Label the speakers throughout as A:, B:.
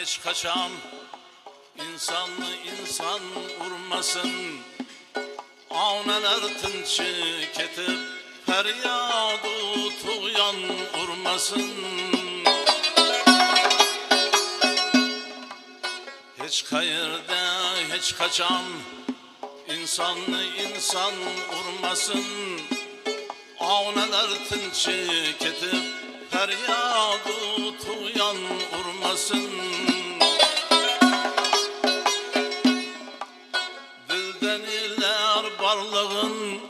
A: hiç kaçan insanlı insan urmasın. Avneler tınçı ketip feryadu tuğyan urmasın. Hiç kayırda hiç kaçan insanlı insan urmasın. Avneler tınçı ketip feryadu tuğyan urmasın. Dilden iler barlığın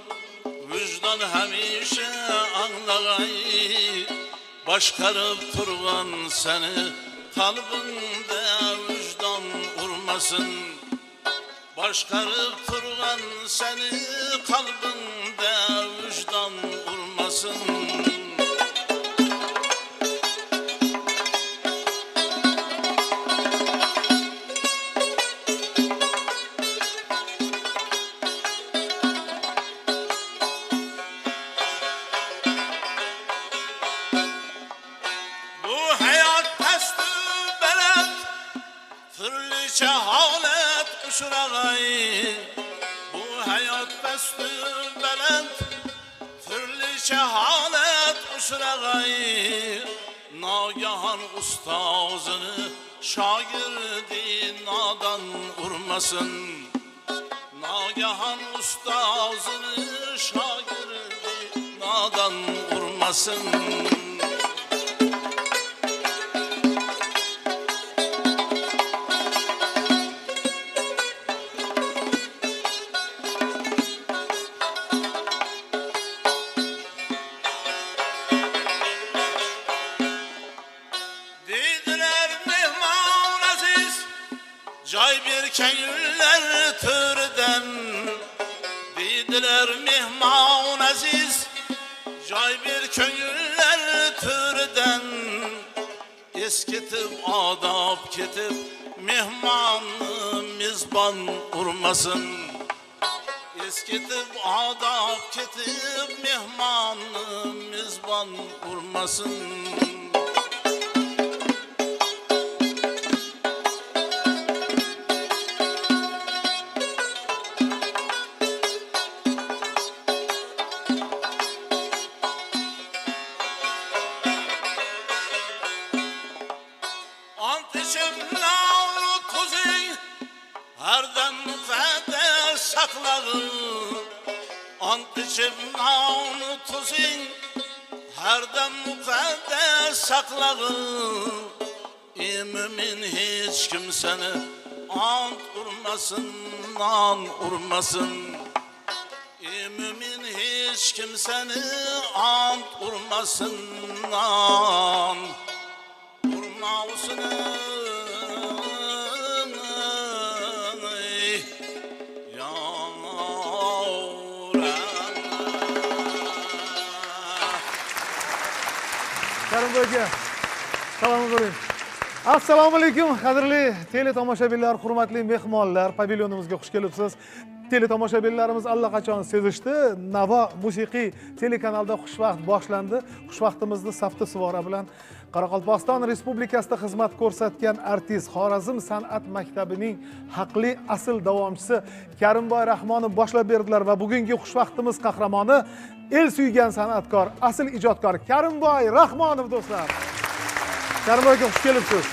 A: vicdan hemişe anlagay. Başkarıp turgan seni kalbinde vicdan urmasın. Başkarıp turgan seni kalbinde vicdan urmasın. Bu hayat pastı belet, türlüçe halet uçuragay. Bu hayat pastı belet, türlüçe halet uçuragay. Nagahan ustazını şagirdi nadan urmasın. Nagahan ustazını şagirdi nadan urmasın. Cay bir kengüller türden, dediler mehman aziz. Cay bir kengüller türden, eskitip adab ketip mehmanı mizban urmasın. Eskitip adab ketip mehmanı mizban urmasın. Herden mukaddes sakladın, ant içip navnu tuzin. Herden mukaddes sakladın, mümin hiç kimseni ant urmasın, nan urmasın. Mümin hiç kimseni ant urmasın, nan urmasın.
B: Karim Boyga, salom qo'ying. Assalomu alaykum, qadrli teletomoshabinlar, hurmatli mehmonlar, pavilyonimizga xush kelibsiz. Teletomoshabinlarimiz allaqachon sezishdi. Navo musiqiy telekanalda xushvaqt boshlandi. Xushvaqtimizni Safti Suvora bilan Qoraqalpog'iston Respublikasida xizmat ko'rsatgan artist, Xorazm san'at maktabining haqli asl davomchisi Karimboy Rahmonov boshlab berdilar va bugungi xushvaqtimiz qahramoni el suygan san'atkor, asl ijodkor Karimboy Rahmonov do'stlar. Karimboyga xush kelibsiz.